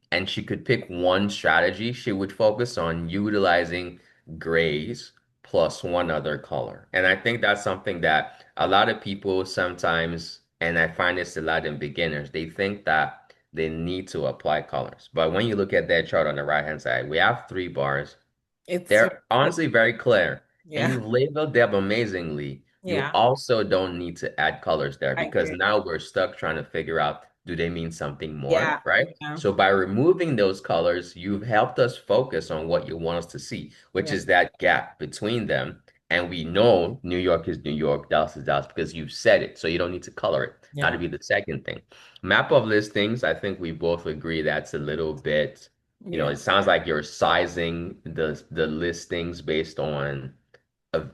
could pick one strategy, she would focus on utilizing grays plus one other color. And I think that's something that a lot of people sometimes, and I find this a lot in beginners, they think that they need to apply colors. But when you look at that chart on the right-hand side, we have three bars. It's They're honestly very clear, and yeah. you've labeled them amazingly. You Yeah. also don't need to add colors there I because agree. now we're stuck trying to figure out, do they mean something more, Yeah. right? Yeah. So by removing those colors, you've helped us focus on what you want us to see, which Yeah. is that gap between them. And we know New York is New York, Dallas is Dallas because you've said it, so you don't need to color it. Yeah. That'd be the second thing. Map of listings, I think we both agree that's a little bit. Yeah. It sounds like you're sizing the listings based on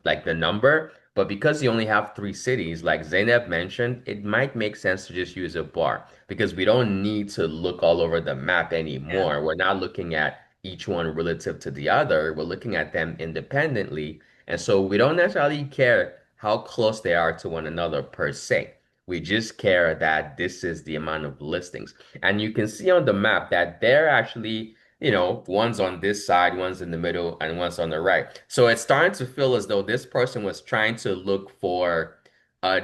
like the number, but because you only have three cities, like Zainab mentioned, it might make sense to just use a bar because we don't need to look all over the map Yeah. anymore. We're not looking at each one relative to the other. We're looking at them independently. And so we don't necessarily care how close they are to one another per se. We just care that this is the amount of listings. And you can see on the map that they're actually one's on this side, one's in the middle, and one's on the right. So it's starting to feel as though this person was trying to look for a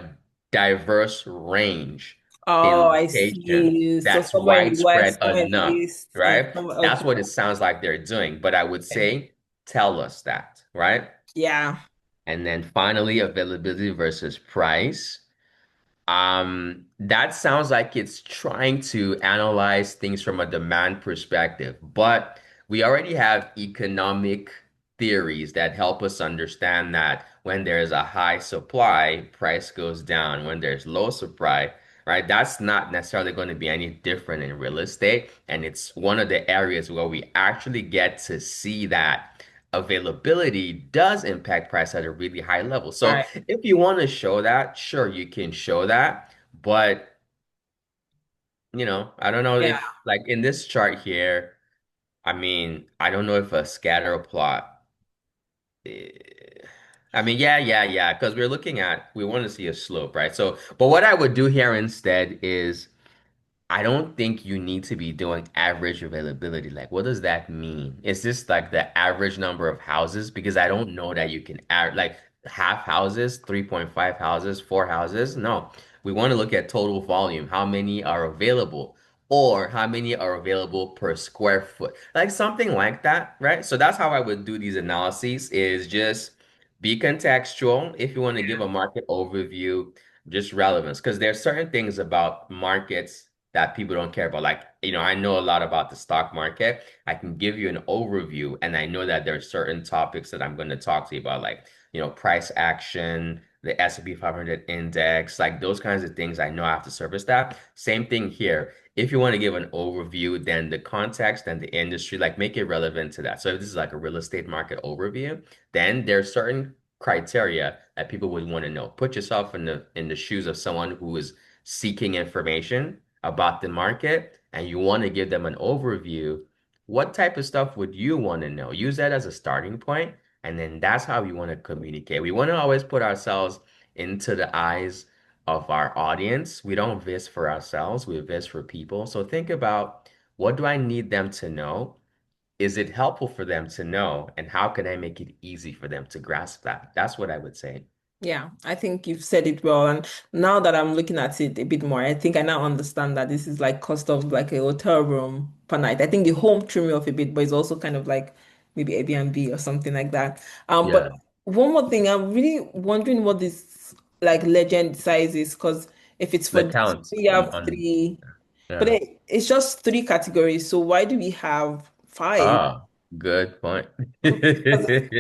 diverse range in Oh, I location see. So that's somewhere in the widespread west, somewhere in the enough, east, and right? somewhere That's okay. what it sounds like they're doing. But I would Okay. say, tell us that, right? Yeah. And then finally, availability versus price. That sounds like it's trying to analyze things from a demand perspective, but we already have economic theories that help us understand that when there's a high supply, price goes down. When there's low supply, right? That's not necessarily going to be any different in real estate. And it's one of the areas where we actually get to see that availability does impact price at a really high level. So Right. if you want to show that, sure, you can show that. But, I don't know Yeah. if, like in this chart here, I mean, I don't know if a scatter plot, eh, I mean, yeah, because we want to see a slope, right? So, but what I would do here instead is I don't think you need to be doing average availability. Like, what does that mean? Is this like the average number of houses? Because I don't know that you can add like half houses, 3.5 houses, four houses. No, we want to look at total volume. How many are available? Or how many are available per square foot? Like something like that, right? So that's how I would do these analyses is just be contextual. If you want to give a market overview, just relevance. Because there are certain things about markets that people don't care about. Like, I know a lot about the stock market. I can give you an overview, and I know that there are certain topics that I'm going to talk to you about, like, price action, the S&P 500 index, like those kinds of things. I know I have to service that. Same thing here. If you want to give an overview, then the context and the industry, like make it relevant to that. So if this is like a real estate market overview, then there's certain criteria that people would want to know. Put yourself in the shoes of someone who is seeking information about the market and you want to give them an overview, what type of stuff would you want to know? Use that as a starting point, and then that's how we want to communicate. We want to always put ourselves into the eyes of our audience. We don't vis for ourselves, we vis for people. So think about What do I need them to know? Is it helpful for them to know? And how can I make it easy for them to grasp that? That's what I would say. Yeah, I think you've said it well. And now that I'm looking at it a bit more, I think I now understand that this is like cost of like a hotel room per night. I think the home threw me off a bit, but it's also kind of like maybe Airbnb or something like that. But Yeah. one more thing, I'm really wondering what this like legend size is, because if it's for The this, count we on have on three, but yeah. it's just three categories. So why do we have five? Ah, good point.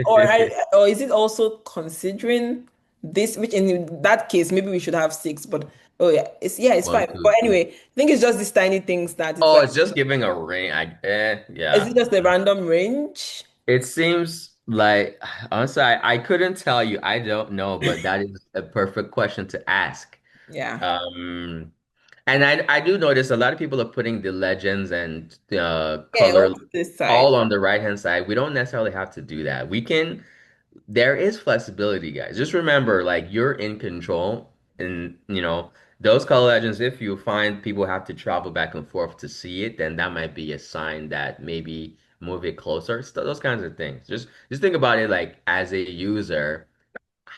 Or is it also considering this, which in that case maybe we should have six, but oh yeah, it's One, fine. two, But three. anyway, I think it's just these tiny things that it's Oh, like, it's just giving a ring. is Yeah. it just a random range? It seems like, honestly, I couldn't tell you. I don't know, but that is a perfect question to ask. Yeah. Um, and I do notice a lot of people are putting the legends and Yeah, color on this side. all on the right hand side. We don't necessarily have to do that. We can. There is flexibility, guys. Just remember, like you're in control, and those color legends. If you find people have to travel back and forth to see it, then that might be a sign that maybe move it closer. So those kinds of things. Just think about it like as a user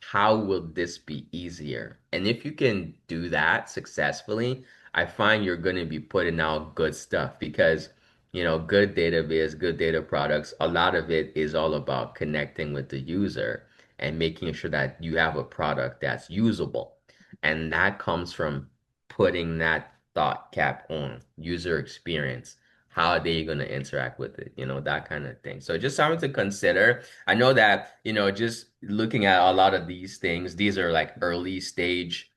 how will this be easier? And if you can do that successfully, I find you're going to be putting out good stuff because, good database, good data products, a lot of it is all about connecting with the user and making sure that you have a product that's usable. And that comes from putting that thought cap on user experience. How are they going to interact with it? That kind of thing. So just something to consider. I know that, just looking at a lot of these things, these are like early stage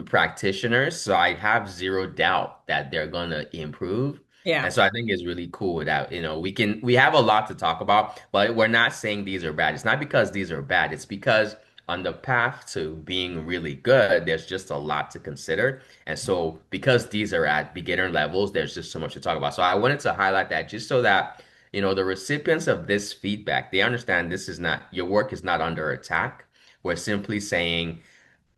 practitioners. So I have zero doubt that they're gonna improve. And Yeah. so I think it's really cool that, we have a lot to talk about, but we're not saying these are bad. It's not because these are bad. It's because on the path to being really good, there's just a lot to consider. And so because these are at beginner levels, there's just so much to talk about. So I wanted to highlight that just so that the recipients of this feedback, they understand this is not, your work is not under attack. We're simply saying,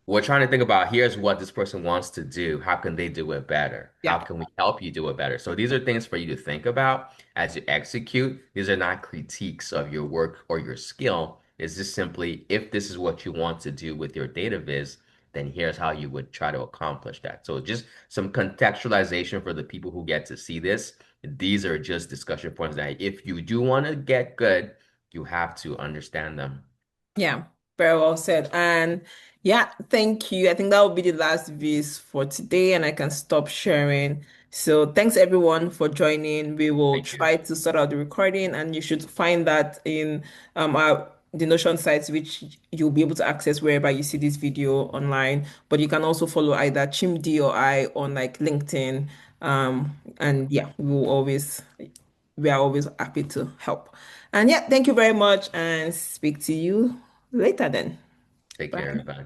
we're trying to think about here's what this person wants to do. How can they do it better? How Yeah. can we help you do it better? So these are things for you to think about as you execute. These are not critiques of your work or your skill. It's just simply if this is what you want to do with your data viz, then here's how you would try to accomplish that. So just some contextualization for the people who get to see this. These are just discussion points that if you do want to get good, you have to understand them. Yeah, very well said. And yeah, thank you. I think that will be the last vis for today, and I can stop sharing. So thanks everyone for joining. We will Thank you. try to sort out the recording, and you should find that in our the Notion sites, which you'll be able to access wherever you see this video online. But you can also follow either Chimdi or I on like LinkedIn. And yeah, we are always happy to help. And yeah, thank you very much and speak to you later then. Take care, Bye. everybody.